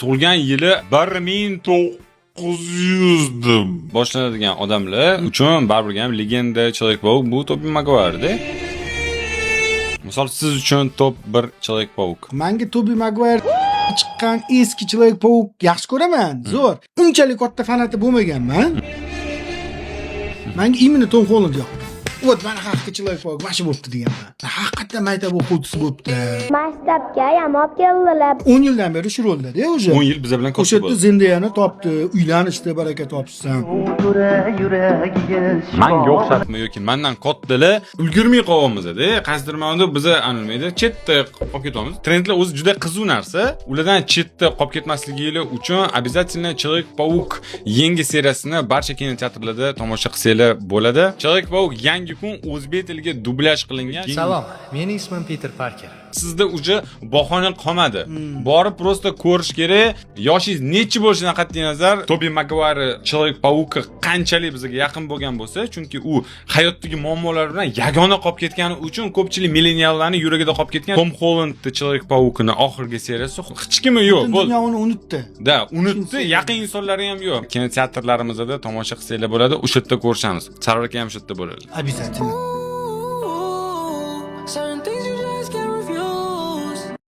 tug'ilgan yili 1900 boshlanadigan odamlar uchun baribir ham legenda Человек-паук bu Tobi Maguire'da. Misol siz uchun top 1 Человек-паук. Menga Tobi Maguire chiqqan eski Человек-паук yaxshi ko'raman. Zo'r. Unchalik katta fanati bo'lmaganman. Menga imini Tom Holland yoqdi. Вот mana haqiqiy Человек-паук mashi bo'pti deganman. Haqiqatan maktab o'quvchisi bo'pti. Maktabga ham olib keldilar. 10 yildan beri shu rolda-da o'zi. 10 yil biza bilan O'sha yerda Zendayani topdi, uylanishdi, baraka topishsin. Menga o'xshatma yoki mendan kattalar ulgurmay qolyapmiz-da. Qaysidir ma'noda biza anilmaydi, chetda qolib ketamiz. Trendlar o'zi juda qiziq narsa. Ulardan chetda qolib ketmasligingiz uchun обязательно Человек-паук yangi seriyasini barcha kinoteatrlarda tomosha qilsanglar bo'ladi. Человек-паук yangi kun o'zbek tiliga dublyaj qilingan. Salom, mening ismim Peter Parker. Sizda uje bahona qolmadi. Borib prosta ko'rish kerak. Yoshingiz necha bo'lishidan qat'iy nazar, Tobi Maguire Человек-паук qanchalik bizga yaqin bo'lgan bo'lsa, chunki u hayotdagi muammolar bilan yagona qolib ketgani uchun ko'pchilik milleniallarning yuragida qolib ketgan Tom Hollandning Человек-паукning oxirgi seriyasi hech kimi yo'q. Dunyo uni unutdi. Da, unutdi. Yaqin insonlari ham yo'q. Kinoteatrlarimizda tomosha qilsanglar bo'ladi, o'sha yerda ko'rishamiz. Sarvar aka ham shu yerda bo'ladi. Обязательно.